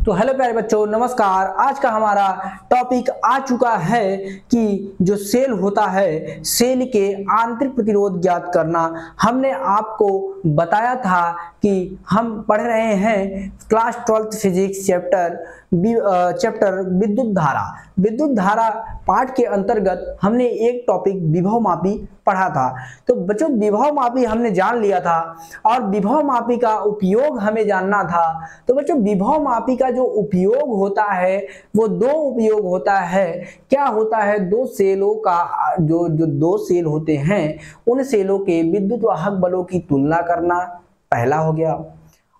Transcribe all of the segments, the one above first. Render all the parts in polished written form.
तो हेलो प्यारे बच्चों, नमस्कार। आज का हमारा टॉपिक आ चुका है कि जो सेल होता है, सेल के आंतरिक प्रतिरोध ज्ञात करना। हमने आपको बताया था कि हम पढ़ रहे हैं क्लास 12th फिजिक्स चैप्टर विद्युत धारा पाठ के अंतर्गत हमने एक टॉपिक विभव मापी पढ़ा था। तो बच्चों, विभव मापी हमने जान लिया था और विभव मापी का उपयोग हमें जानना था। तो बच्चों, विभव मापी का जो उपयोग होता है वो दो उपयोग होता है। क्या होता है? दो सेलों का जो दो सेल होते हैं उन सेलों के विद्युत वाहक बलों की तुलना करना पहला हो गया,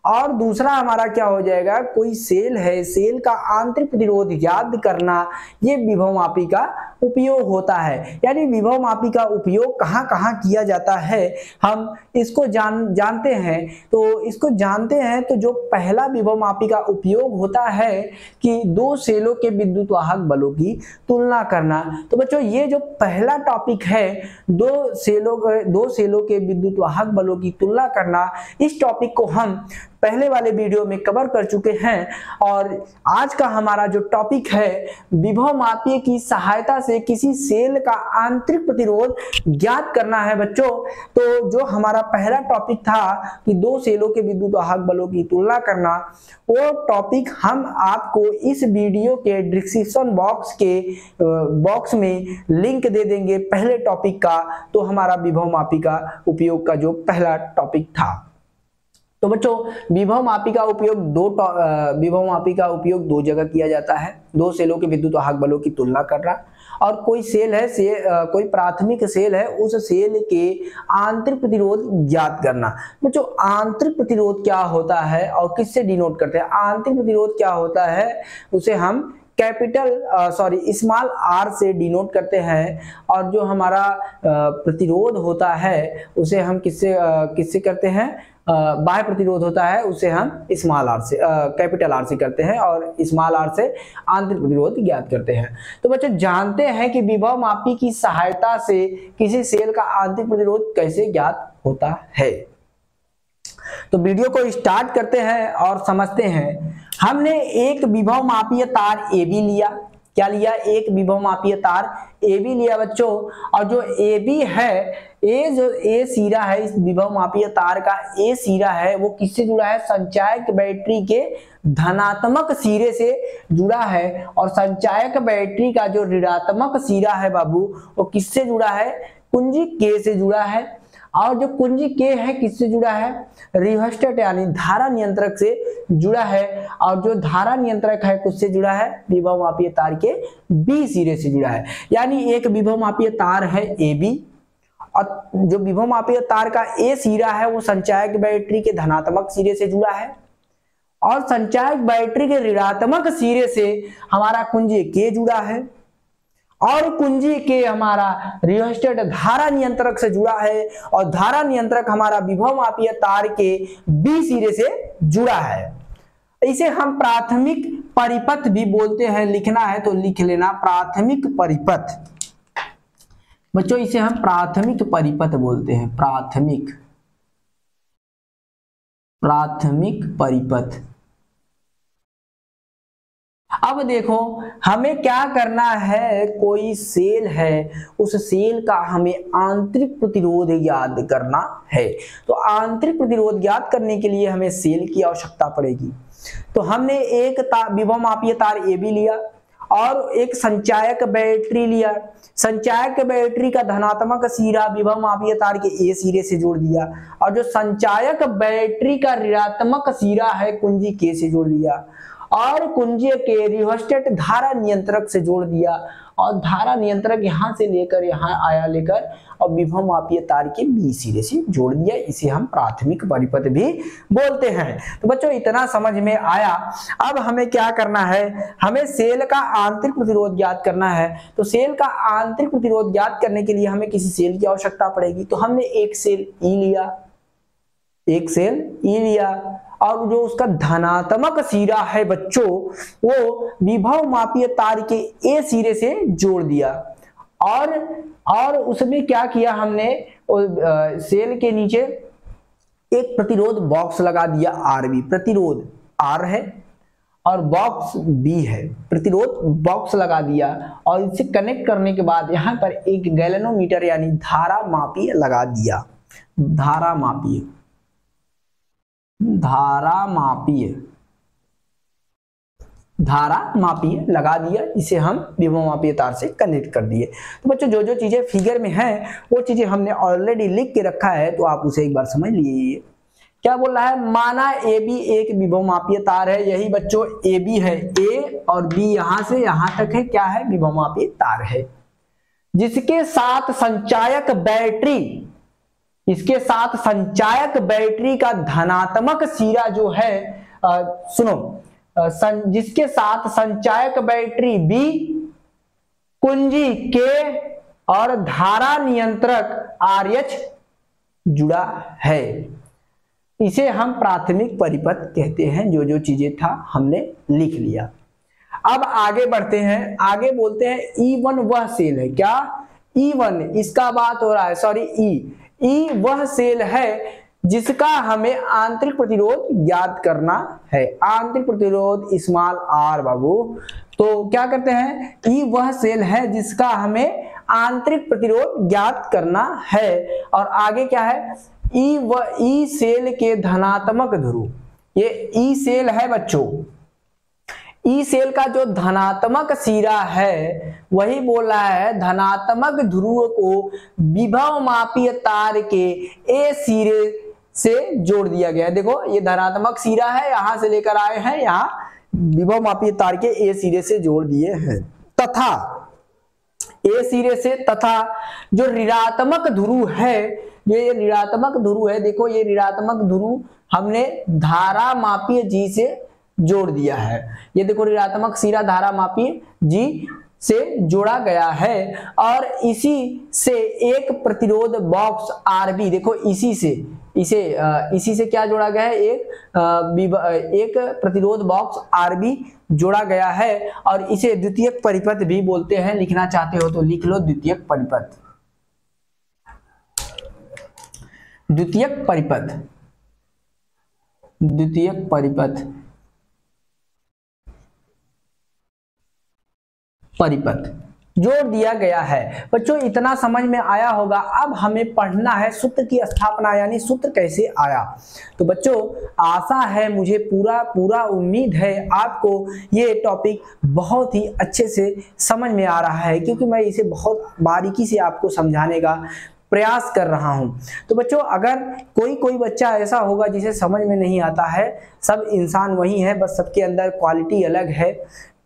और दूसरा हमारा क्या हो जाएगा? कोई सेल है, सेल का आंतरिक प्रतिरोध ज्ञात करना। ये विभव मापी का उपयोग होता है। यानी विभव मापी का उपयोग कहाँ कहाँ किया जाता है, हम इसको जानते हैं। तो जो पहला विभव मापी का उपयोग होता है कि दो सेलों के विद्युत वाहक बलों की तुलना करना। तो बच्चों, ये जो पहला टॉपिक है, दो सेलों के विद्युत वाहक बलों की तुलना करना, इस टॉपिक को हम पहले वाले वीडियो में कवर कर चुके हैं। और आज का हमारा जो टॉपिक है, विभव मापी की सहायता से किसी सेल का आंतरिक प्रतिरोध ज्ञात करना है बच्चों। तो जो हमारा पहला टॉपिक था कि दो सेलों के विद्युत वाहक बलों की तुलना करना, वो टॉपिक हम आपको इस वीडियो के डिस्क्रिप्शन बॉक्स में लिंक दे देंगे पहले टॉपिक का। तो हमारा विभव मापी का उपयोग का जो पहला टॉपिक था। तो बच्चों, विभव मापी का उपयोग दो जगह किया जाता है। दो सेलों के विद्युत वाहक बलों की तुलना करना, और कोई सेल है, कोई प्राथमिक सेल है, उस सेल के आंतरिक प्रतिरोध ज्ञात करना। बच्चों, आंतरिक प्रतिरोध क्या होता है और किससे डिनोट करते हैं? आंतरिक प्रतिरोध क्या होता है, उसे हम स्मॉल आर से डिनोट करते हैं। और जो हमारा प्रतिरोध होता है उसे हम किससे करते हैं? बाह्य प्रतिरोध होता है, उसे हम कैपिटल आर से करते हैं, और स्मॉल आर से आंतरिक प्रतिरोध ज्ञात करते हैं। तो बच्चों, जानते हैं कि विभव मापी की सहायता से किसी सेल का आंतरिक प्रतिरोध कैसे ज्ञात होता है। तो वीडियो को स्टार्ट करते हैं और समझते हैं। हमने एक विभव मापीय तार AB लिया। क्या लिया? एक विभव मापीय तार AB लिया बच्चों। और जो AB है, A सिरा है, इस विभव मापीय तार का A सिरा है, वो किससे जुड़ा है? संचायक बैटरी के धनात्मक सिरे से जुड़ा है। और संचायक बैटरी का जो ऋणात्मक सिरा है बाबू, वो किससे जुड़ा है? कुंजी K से जुड़ा है। और जो कुंजी K है किससे जुड़ा है? रियोस्टेट यानी धारा नियंत्रक से जुड़ा है। और जो धारा नियंत्रक है किससे जुड़ा है? विभव मापीय तार के B सिरे से जुड़ा है। यानी एक विभव मापीय तार है AB, और जो विभव मापीय तार का A सिरा है वो संचायक बैटरी के धनात्मक सिरे से जुड़ा है, और संचायक बैटरी के ऋणात्मक सिरे से हमारा कुंजी K जुड़ा है, और कुंजी के हमारा रियोस्टेट धारा नियंत्रक से जुड़ा है, और धारा नियंत्रक हमारा विभव मापीय तार के B सिरे से जुड़ा है। इसे हम प्राथमिक परिपथ भी बोलते हैं। लिखना है तो लिख लेना, प्राथमिक परिपथ। बच्चों, इसे हम प्राथमिक परिपथ बोलते हैं। प्राथमिक परिपथ। अब देखो, हमें क्या करना है? कोई सेल है, उस सेल का हमें आंतरिक प्रतिरोध ज्ञात करना है। तो आंतरिक प्रतिरोध ज्ञात करने के लिए हमें सेल की आवश्यकता पड़ेगी। तो हमने एक विभव मापीय तार AB लिया और एक संचायक बैटरी लिया। संचायक बैटरी का धनात्मक सिरा विभव मापीय तार के A सिरे से जोड़ दिया, और जो संचायक बैटरी का ऋणात्मक सिरा है कुंजी K से जोड़ दिया, और कुंजी के रियोस्टेट धारा नियंत्रक से जोड़ दिया, और धारा नियंत्रक यहां से लेकर यहां आया लेकर और विभव मापीय तार के B सिरे से जोड़ दिया। इसे हम प्राथमिक परिपथ भी बोलते हैं। तो बच्चों, इतना समझ में आया। अब हमें क्या करना है? हमें सेल का आंतरिक प्रतिरोध ज्ञात करना है। तो सेल का आंतरिक प्रतिरोध ज्ञात करने के लिए हमें किसी सेल की आवश्यकता पड़ेगी। तो हमने एक सेल E लिया, और जो उसका धनात्मक सिरा है बच्चों, वो विभव मापीय तार के A सिरे से जोड़ दिया, और उसमें क्या किया हमने? सेल के नीचे एक प्रतिरोध बॉक्स लगा दिया, RB प्रतिरोध R है, और बॉक्स बी है, प्रतिरोध बॉक्स लगा दिया और इसे कनेक्ट करने के बाद यहाँ पर एक गैल्वेनोमीटर यानी धारा मापी लगा दिया, धारा मापी लगा दिया, इसे हम विभव मापीय तार से कनेक्ट कर दिए। तो बच्चों जो जो चीजें फिगर में हैं वो चीजें हमने ऑलरेडी लिख के रखा है, तो आप उसे एक बार समझ लीजिए। क्या बोल रहा है, माना ए बी एक विभव मापीय तार है, यही बच्चों ए बी है, ए और बी यहां से यहां तक है, क्या है, विभव मापीय तार है, जिसके साथ संचायक बैटरी, इसके साथ संचायक बैटरी का धनात्मक सिरा जो है, जिसके साथ संचायक बैटरी बी, कुंजी के और धारा नियंत्रक RH जुड़ा है। इसे हम प्राथमिक परिपथ कहते हैं। जो जो चीजें था हमने लिख लिया। अब आगे बढ़ते हैं, आगे बोलते हैं E1 वह सेल है, क्या, E1 इसका बात हो रहा है, सॉरी E वह सेल है जिसका हमें आंतरिक प्रतिरोध ज्ञात करना है, आंतरिक प्रतिरोध स्मॉल r बाबू। तो क्या करते हैं, E वह सेल है जिसका हमें आंतरिक प्रतिरोध ज्ञात करना है। और आगे क्या है, E सेल के धनात्मक ध्रुव, ये E सेल है बच्चों, E सेल का जो धनात्मक सिरा है वही बोल रहा है धनात्मक ध्रुव को विभव मापीय तार के A सिरे से जोड़ दिया गया है। देखो ये धनात्मक सिरा है, यहां से लेकर आए हैं, यहाँ विभव मापीय तार के A सिरे से जोड़ दिए हैं, तथा A सिरे से, तथा जो ऋणात्मक ध्रुव है, ये ऋणात्मक ध्रुव है, देखो ये ऋणात्मक ध्रुव हमने धारा मापीय G से जोड़ दिया है, ये देखो ऋणात्मक सिरा धारा मापीय G से जोड़ा गया है। और इसी से एक प्रतिरोध बॉक्स RB, देखो इसी से क्या जोड़ा गया है, एक प्रतिरोध बॉक्स RB जोड़ा गया है। और इसे द्वितीयक परिपथ भी बोलते हैं, लिखना चाहते हो तो लिख लो, द्वितीयक परिपथ, द्वितीयक परिपथ, द्वितीयक परिपथ, परिपथ जोड़ दिया गया है। बच्चों इतना समझ में आया होगा। अब हमें पढ़ना है सूत्र की स्थापना, यानी सूत्र कैसे आया। तो बच्चों आशा है, मुझे पूरा उम्मीद है आपको ये टॉपिक बहुत ही अच्छे से समझ में आ रहा है, क्योंकि मैं इसे बहुत बारीकी से आपको समझाने का प्रयास कर रहा हूं। तो बच्चों अगर कोई बच्चा ऐसा होगा जिसे समझ में नहीं आता है, सब इंसान वही है, बस सबके अंदर क्वालिटी अलग है।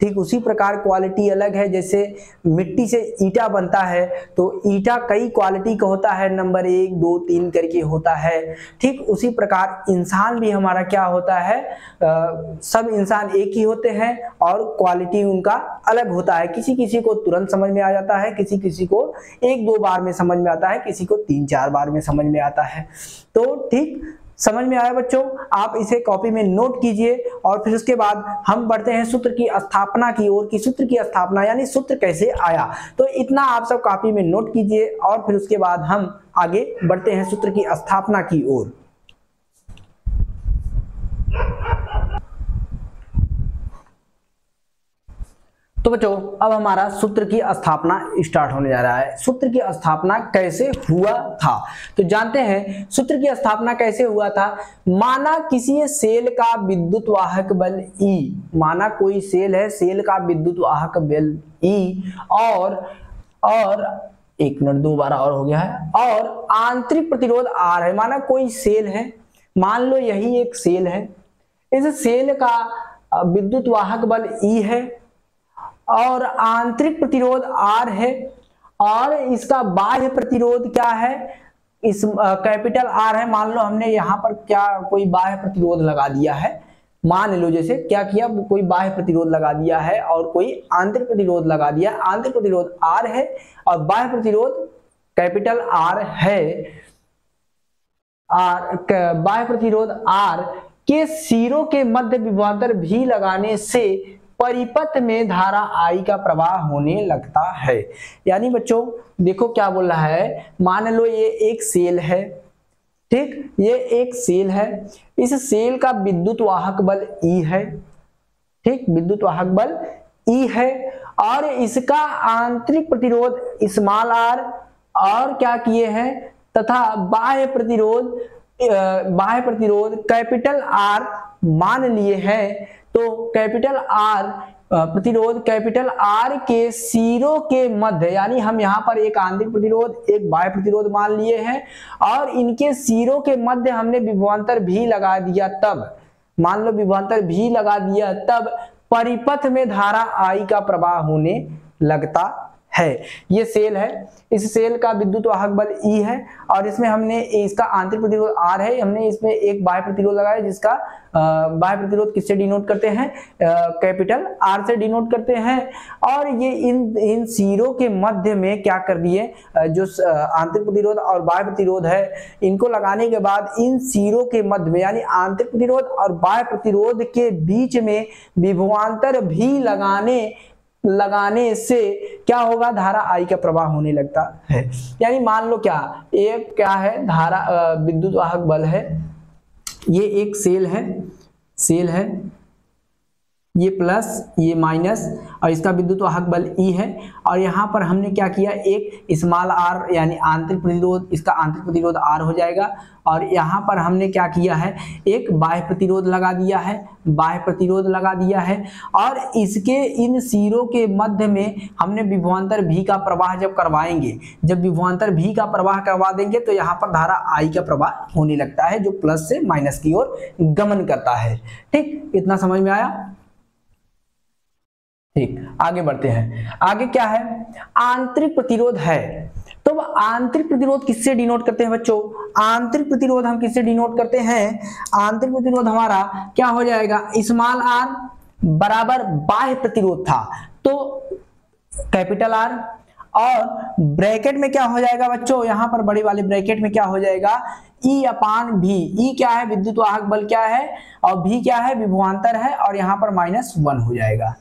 ठीक उसी प्रकार क्वालिटी अलग है, जैसे मिट्टी से ईंटा बनता है तो ईंटा कई क्वालिटी का होता है, नंबर 1 2 3 करके होता है। ठीक उसी प्रकार इंसान भी हमारा क्या होता है, सब इंसान एक ही होते हैं और क्वालिटी उनका अलग होता है। किसी किसी को तुरंत समझ में आ जाता है, किसी किसी को 1-2 बार में समझ में आता है, किसी को 3-4 बार में समझ में आता है। तो ठीक समझ में आया बच्चों, आप इसे कॉपी में नोट कीजिए। और फिर उसके बाद हम बढ़ते हैं सूत्र की स्थापना की ओर, की सूत्र की स्थापना यानी सूत्र कैसे आया। तो इतना आप सब कॉपी में नोट कीजिए और फिर उसके बाद हम आगे बढ़ते हैं सूत्र की स्थापना की ओर। तो बच्चों अब हमारा सूत्र की स्थापना स्टार्ट होने जा रहा है। सूत्र की स्थापना कैसे हुआ था तो जानते हैं। सूत्र की स्थापना कैसे हुआ था, माना किसी सेल का विद्युत वाहक बल E, माना कोई सेल है, सेल का विद्युत वाहक बल E और एक मिनट 2 बार और हो गया है, और आंतरिक प्रतिरोध R है। माना कोई सेल है, मान लो यही एक सेल है, इस सेल का विद्युत वाहक बल E है और आंतरिक प्रतिरोध R है, और इसका बाह्य प्रतिरोध क्या है, इस कैपिटल R है। मान लो हमने यहाँ पर क्या कोई बाह्य प्रतिरोध लगा दिया है, मान लो जैसे क्या किया, कोई बाह्य प्रतिरोध लगा दिया है और कोई आंतरिक प्रतिरोध लगा दिया। आंतरिक प्रतिरोध R है और बाह्य प्रतिरोध कैपिटल R है। बाह्य प्रतिरोध R के सिरों के मध्य विभवांतर भी लगाने से परिपथ में धारा I का प्रवाह होने लगता है। यानी बच्चों देखो क्या बोल रहा है, मान लो ये एक सेल है, ठीक, ये एक सेल है, इस सेल का विद्युत वाहक बल E है, ठीक, विद्युत वाहक बल E है और इसका आंतरिक प्रतिरोध स्मॉल r और क्या किए हैं तथा बाह्य प्रतिरोध कैपिटल R मान लिए हैं। तो कैपिटल R प्रतिरोध कैपिटल R के सिरों के मध्य, यानी हम यहाँ पर एक आंतरिक प्रतिरोध एक बाह्य प्रतिरोध मान लिए हैं और इनके सिरों के मध्य हमने विभवांतर भी लगा दिया। तब मान लो विभवांतर भी लगा दिया तब परिपथ में धारा I का प्रवाह होने लगता है। ये सेल है, इस सेल का विद्युत वाहक बल E है और इसमें हमने इसका आंतरिक प्रतिरोध R है, हमने इसमें एक बाह्य प्रतिरोध लगाया जिसका बाह्य प्रतिरोध किससे डिनोट करते हैं, कैपिटल R से डिनोट करते हैं। और ये इन सिरों के मध्य में क्या कर दिए, जो आंतरिक प्रतिरोध और बाह्य प्रतिरोध है इनको लगाने के बाद इन सिरों के मध्य में यानी आंतरिक प्रतिरोध और बाह्य प्रतिरोध के बीच में विभवांतर भी लगाने से क्या होगा, धारा I का प्रवाह होने लगता है। यानी मान लो क्या एक क्या है धारा विद्युत वाहक बल है, ये एक सेल है ये प्लस ये माइनस और इसका विद्युत वाहक बल E है और यहाँ पर हमने क्या किया एक स्मॉल r यानी आंतरिक प्रतिरोध, इसका आंतरिक प्रतिरोध R हो जाएगा और यहाँ पर हमने क्या किया है एक बाह्य प्रतिरोध लगा दिया है और इसके इन सिरों के मध्य में हमने विभवांतर भी का प्रवाह जब विभवांतर भी का प्रवाह करवा देंगे तो यहाँ पर धारा I का प्रवाह होने लगता है जो प्लस से माइनस की ओर गमन करता है। ठीक, इतना समझ में आया। ठीक, आगे बढ़ते हैं। आगे क्या है, आंतरिक प्रतिरोध है। तो आंतरिक प्रतिरोध किससे डिनोट करते हैं बच्चों, आंतरिक प्रतिरोध हम किससे डिनोट करते हैं, आंतरिक प्रतिरोध हमारा क्या हो जाएगा, स्मॉल r बराबर बाह्य प्रतिरोध था तो कैपिटल R और ब्रैकेट में क्या हो जाएगा बच्चों, यहाँ पर बड़े वाले ब्रैकेट में क्या हो जाएगा E अपान भी। E क्या है, विद्युत वाहक बल क्या है और V क्या है, विभवांतर है और यहाँ पर -1 हो जाएगा।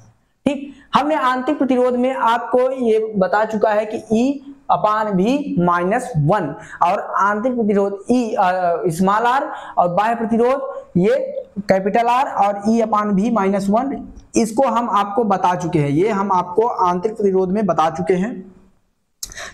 ठीक, हमने आंतरिक प्रतिरोध में आपको ये बता चुका है कि E अपान भी -1 और आंतरिक प्रतिरोध E स्मॉल r और बाह्य प्रतिरोध ये कैपिटल R और E अपान भी -1, इसको हम आपको बता चुके हैं, ये हम आपको आंतरिक प्रतिरोध में बता चुके हैं।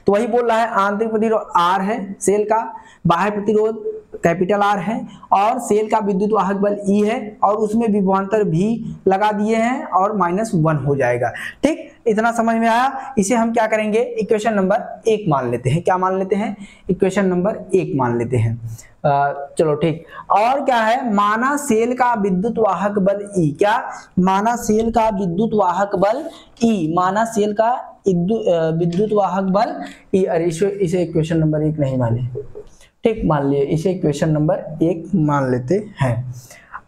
तो वही बोल रहा है आंतरिक प्रतिरोध R है सेल का, बाह्य प्रतिरोध कैपिटल R है और सेल का विद्युत वाहक बल E है और उसमें विभवांतर भी लगा दिए हैं और -1 हो जाएगा। ठीक, इतना समझ में आया। इसे हम क्या करेंगे, इक्वेशन नंबर 1 मान लेते हैं। क्या मान लेते हैं, इक्वेशन नंबर 1 मान लेते हैं। चलो ठीक, और क्या है, माना सेल का विद्युत वाहक बल E, क्या माना सेल का विद्युत वाहक बल E, माना सेल का विद्युत वाहक बल E। अरे इसे इक्वेशन नंबर 1 नहीं माने, ठीक, मान लिए इसे इक्वेशन नंबर 1 मान लेते हैं।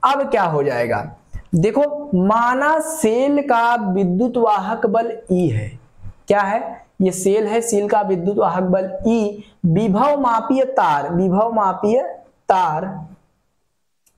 अब क्या हो जाएगा, देखो माना सेल का विद्युत वाहक बल E है, क्या है, ये सेल है, सेल का विद्युत वाहक बल E विभव मापीय तार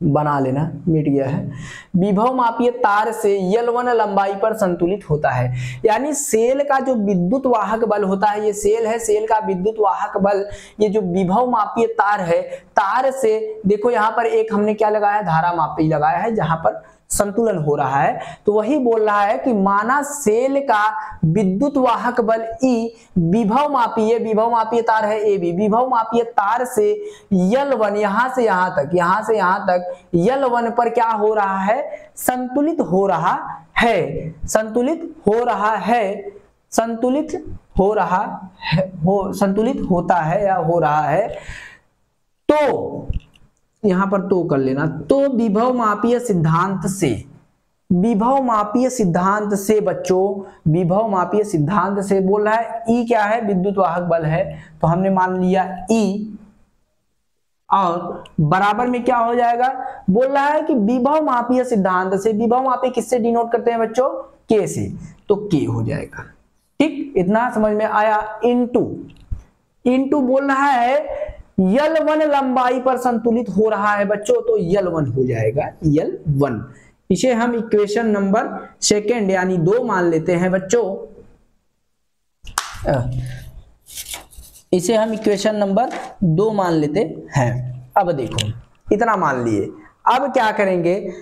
बना लेना, मिट गया है, विभव मापीय तार से L1 लंबाई पर संतुलित होता है। यानी सेल का जो विद्युत वाहक बल होता है, ये सेल है, सेल का विद्युत वाहक बल ये जो विभव मापीय तार है, तार से देखो यहाँ पर एक हमने क्या लगाया, धारा मापी लगाया है जहां पर संतुलन हो रहा है। तो वही बोल रहा है कि माना सेल का विद्युत वाहक बल E विभव मापीय तार है AB, विभव मापीय तार से L1 यहां से यहां तक L1 पर क्या हो रहा है, संतुलित हो रहा है। तो यहां पर तो कर लेना, तो विभव मापीय सिद्धांत से बच्चों, विभव मापीय सिद्धांत से बोल रहा है E क्या है, विद्युत वाहक बल है, तो हमने मान लिया E और बराबर में क्या हो जाएगा, बोल रहा है कि विभव मापीय सिद्धांत से, विभव मापीय किससे डिनोट करते हैं बच्चों, K से, तो K हो जाएगा। ठीक, इतना समझ में आया। इनटू बोल रहा है L1 लंबाई पर संतुलित हो रहा है बच्चों, तो L1 हो जाएगा, L1। इसे हम इक्वेशन नंबर 2 यानी 2 मान लेते हैं बच्चों, इसे हम इक्वेशन नंबर 2 मान लेते हैं। अब देखो इतना मान लिए, अब क्या करेंगे,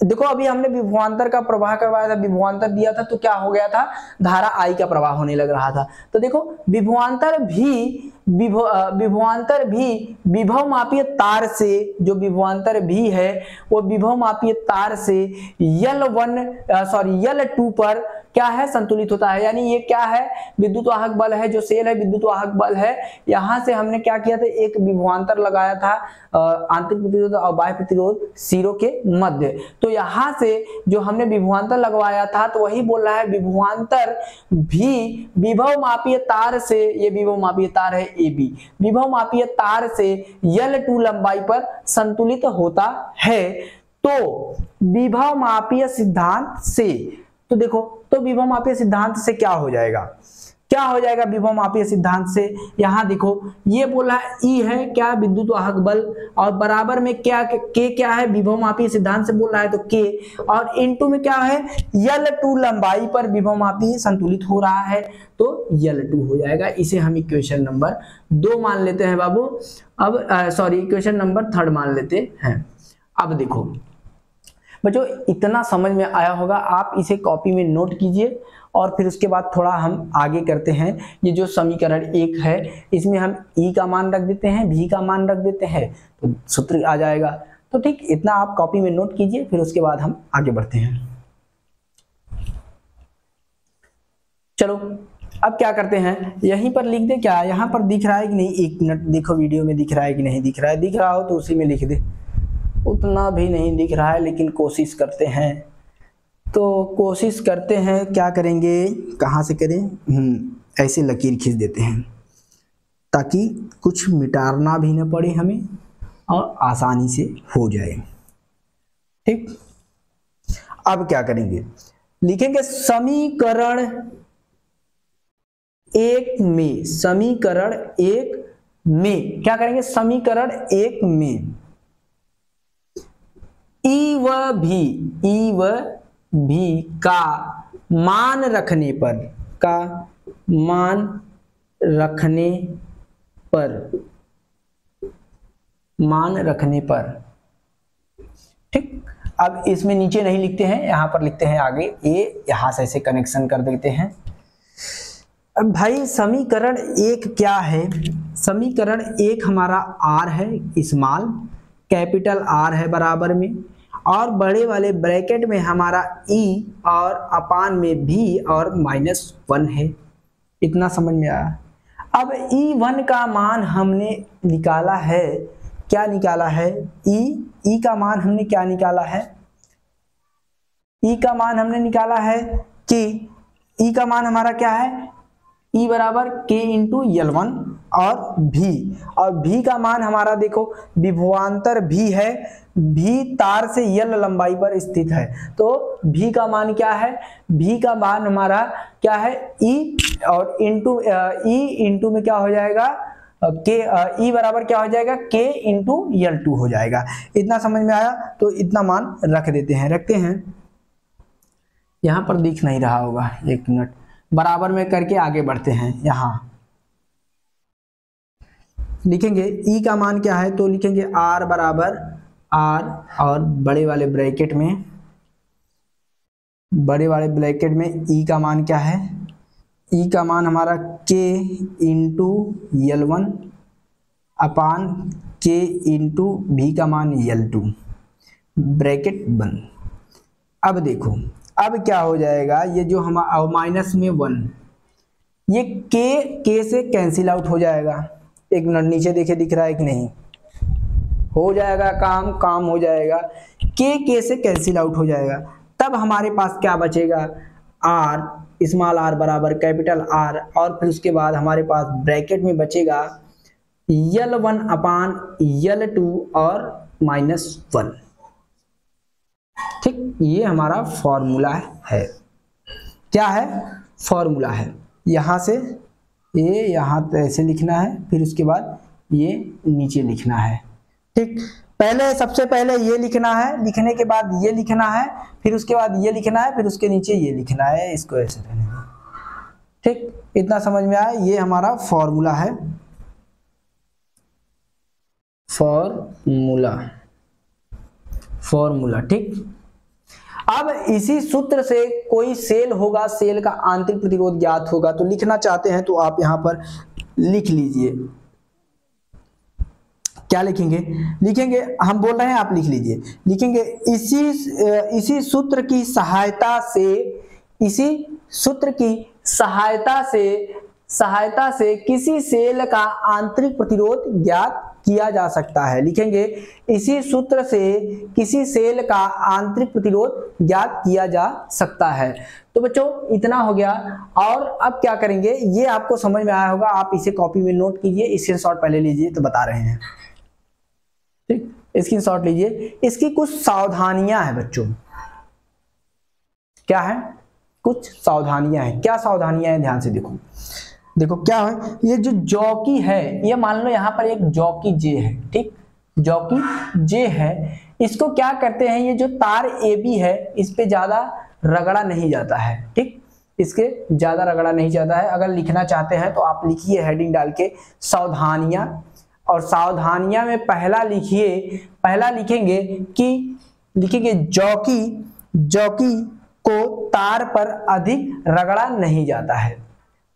देखो अभी हमने विभवांतर का प्रवाह करवाया था, विभवांतर दिया था तो क्या हो गया था, धारा I का प्रवाह होने लग रहा था। तो देखो विभवांतर भी विभव मापीय तार से, जो विभवांतर भी है वो विभव मापीय तार से L2 पर क्या है, संतुलित होता है। यानी ये क्या है, विद्युत वाहक बल है, जो सेल है विद्युत वाहक बल है। यहां से हमने क्या किया था, एक विभवांतर लगाया था आंतरिक प्रतिरोध और बाह्य प्रतिरोध सिरों के मध्य। तो यहां से जो हमने विभवांतर लगवाया था तो वही बोल रहा है विभवांतर भी विभव मापीय तार से, ये विभव मापीय तार है AB, विभव मापीय तार से L2 लंबाई पर संतुलित होता है। तो विभव मापीय सिद्धांत से, तो देखो तो विभव मापीय सिद्धांत से क्या हो जाएगा, क्या हो जाएगा विभव मापीय सिद्धांत से, यहां देखो ये बोला है E है क्या, विद्युत वाहक बल, और बराबर में क्या K क्या है, विभव मापीय सिद्धांत से बोल रहा है तो K, और इनटू में क्या है, L2 लंबाई पर विभव मापी संतुलित हो रहा है तो L2 हो जाएगा। इसे हम इक्वेशन नंबर 2 मान लेते हैं बाबू। अब इक्वेशन नंबर 3 मान लेते हैं। अब देखो बच्चों इतना समझ में आया होगा, आप इसे कॉपी में नोट कीजिए और फिर उसके बाद थोड़ा हम आगे करते हैं। ये जो समीकरण 1 है इसमें हम E का मान रख देते हैं, V का मान रख देते हैं तो सूत्र आ जाएगा। तो ठीक इतना आप कॉपी में नोट कीजिए, फिर उसके बाद हम आगे बढ़ते हैं। चलो अब क्या करते हैं, यहीं पर लिख दे क्या, यहाँ पर दिख रहा है कि नहीं, 1 मिनट देखो वीडियो में दिख रहा है कि नहीं दिख रहा है, दिख रहा हो तो उसी में लिख दे। उतना भी नहीं दिख रहा है लेकिन कोशिश करते हैं, तो कोशिश करते हैं क्या करेंगे, कहाँ से करें, ऐसे लकीर खींच देते हैं ताकि कुछ मिटाना भी न पड़े हमें और आसानी से हो जाए। ठीक, अब क्या करेंगे, लिखेंगे समीकरण 1 में, समीकरण 1 में क्या करेंगे, समीकरण 1 में E व भी का मान रखने पर, का मान रखने पर, मान रखने पर, ठीक। अब इसमें नीचे नहीं लिखते हैं, यहां पर लिखते हैं आगे, ये यहां से ऐसे कनेक्शन कर देते हैं। अब भाई समीकरण 1 क्या है, समीकरण 1 हमारा R है, स्मॉल कैपिटल R है बराबर में, और बड़े वाले ब्रैकेट में हमारा E और अपान में V और -1 है। इतना समझ में आया। अब E1 का मान हमने निकाला है, क्या निकाला है, E का मान हमने क्या निकाला है, E का मान हमने निकाला है कि E का मान हमारा क्या है, E बराबर K इंटू L1 और V का मान हमारा देखो विभवांतर V है, V तार से L लंबाई पर स्थित है, तो V का मान क्या है, V का मान हमारा क्या है E, और इंटू में क्या हो जाएगा K, E बराबर क्या हो जाएगा K इंटू L2 हो जाएगा। इतना समझ में आया, तो इतना मान रख देते हैं, रखते हैं। यहाँ पर दिख नहीं रहा होगा, 1 मिनट, बराबर में करके आगे बढ़ते हैं। यहाँ लिखेंगे E का मान क्या है, तो लिखेंगे R बराबर R, और बड़े वाले ब्रैकेट में, बड़े वाले ब्रैकेट में E का मान क्या है, E का मान हमारा K इंटू L1 अपान K इंटू V का मान L2, ब्रैकेट बंद। अब देखो अब क्या हो जाएगा, ये जो हमारा -1, ये K से कैंसिल आउट हो जाएगा। 1 मिनट नीचे देखे दिख रहा है कि नहीं, हो जाएगा काम हो जाएगा, K से कैंसिल आउट हो जाएगा। तब हमारे पास क्या बचेगा, R, स्मॉल r बराबर कैपिटल R, और फिर उसके बाद हमारे पास ब्रैकेट में बचेगा L1 अपान L2 और -1। ठीक, ये हमारा फॉर्मूला है। क्या है, फॉर्मूला है। यहां से ये यहाँ ऐसे लिखना है, फिर उसके बाद ये नीचे लिखना है। ठीक, पहले सबसे पहले ये लिखना है, लिखने के बाद ये लिखना है, फिर उसके बाद ये लिखना है, फिर उसके नीचे ये लिखना है, इसको ऐसे रहने दो। ठीक, इतना समझ में आया, ये हमारा फॉर्मूला है, फॉर्मूला। ठीक, अब इसी सूत्र से कोई सेल होगा, सेल का आंतरिक प्रतिरोध ज्ञात होगा। तो लिखना चाहते हैं तो आप यहां पर लिख लीजिए। क्या लिखेंगे? लिखेंगे, हम बोल रहे हैं आप लिख लीजिए। लिखेंगे इसी सूत्र की सहायता से, इसी सूत्र की सहायता से किसी सेल का आंतरिक प्रतिरोध ज्ञात किया जा सकता है। लिखेंगे इसी सूत्र से किसी सेल का आंतरिक प्रतिरोध ज्ञात किया जा सकता है। तो बच्चों इतना हो गया। और अब क्या करेंगे, ये आपको समझ में आया होगा, आप इसे कॉपी में नोट कीजिए, स्क्रीनशॉट पहले लीजिए तो बता रहे हैं। ठीक, स्क्रीनशॉट लीजिए। इसकी कुछ सावधानियां हैं बच्चों। क्या है? कुछ सावधानियां हैं। क्या सावधानियां हैं? ध्यान से देखो। देखो क्या है, ये जो जॉकी है, ये मान लो यहाँ पर एक जॉकी जे है। ठीक, जॉकी जे है, इसको क्या करते हैं, ये जो तार AB है इस पे ज्यादा रगड़ा नहीं जाता है। ठीक, इसके ज्यादा रगड़ा नहीं जाता है। अगर लिखना चाहते हैं तो आप लिखिए हेडिंग डाल के सावधानियां, और सावधानियां में पहला लिखिए, पहला लिखेंगे कि लिखेंगे जॉकी को तार पर अधिक रगड़ा नहीं जाता है।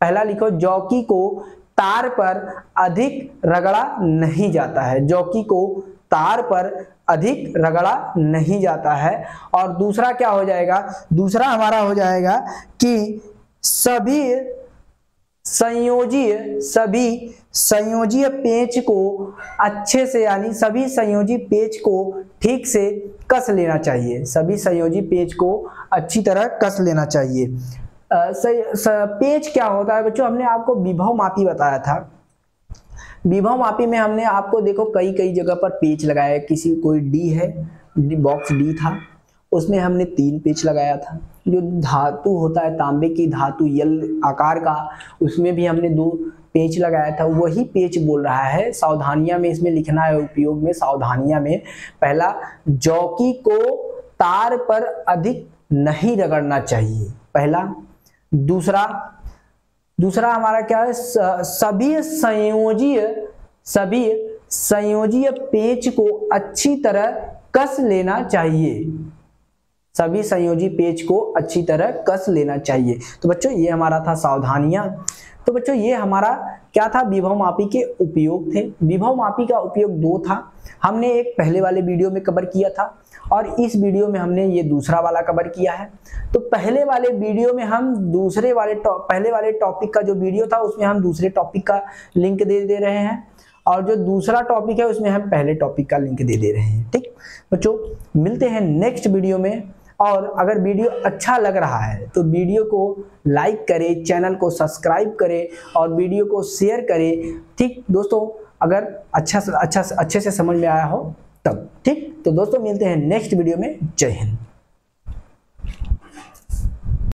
पहला लिखो, जॉकी को तार पर अधिक रगड़ा नहीं जाता है। जॉकी को तार पर अधिक रगड़ा नहीं जाता है। और दूसरा क्या हो जाएगा? दूसरा हमारा हो जाएगा कि सभी संयोजीय पेच को अच्छे से, यानी सभी संयोजी पेच को ठीक से कस लेना चाहिए। सभी संयोजी पेच को अच्छी तरह कस लेना चाहिए। पेच क्या होता है बच्चों? हमने आपको विभव मापी बताया था। विभव मापी में हमने आपको देखो कई जगह पर पेच लगाया। किसी कोई डी है, बॉक्स डी था, उसमें हमने 3 पेच लगाया था। जो धातु होता है, तांबे की धातु यल आकार का, उसमें भी हमने 2 पेच लगाया था। वही पेच बोल रहा है। सावधानियां में इसमें लिखना है, उपयोग में सावधानियां में पहला, जॉकी को तार पर अधिक नहीं रगड़ना चाहिए, पहला। दूसरा हमारा क्या है, सभी संयोजीय पेच को अच्छी तरह कस लेना चाहिए। सभी संयोजी पेच को अच्छी तरह कस लेना चाहिए। तो बच्चों ये हमारा था सावधानियां। तो बच्चों ये हमारा क्या था, विभव मापी के उपयोग थे। विभव मापी का उपयोग 2 था। हमने एक पहले वाले वीडियो में कवर किया था और इस वीडियो में हमने ये दूसरा वाला कवर किया है। तो पहले वाले वीडियो में हम पहले वाले टॉपिक का जो वीडियो था उसमें हम दूसरे टॉपिक का लिंक दे रहे हैं, और जो दूसरा टॉपिक है उसमें हम पहले टॉपिक का लिंक दे रहे हैं। ठीक बच्चों, मिलते हैं नेक्स्ट वीडियो में। और अगर वीडियो अच्छा लग रहा है तो वीडियो को लाइक करें, चैनल को सब्सक्राइब करें और वीडियो को शेयर करें। ठीक दोस्तों, अगर अच्छे से समझ में आया हो तब। ठीक, तो दोस्तों मिलते हैं नेक्स्ट वीडियो में। जय हिंद।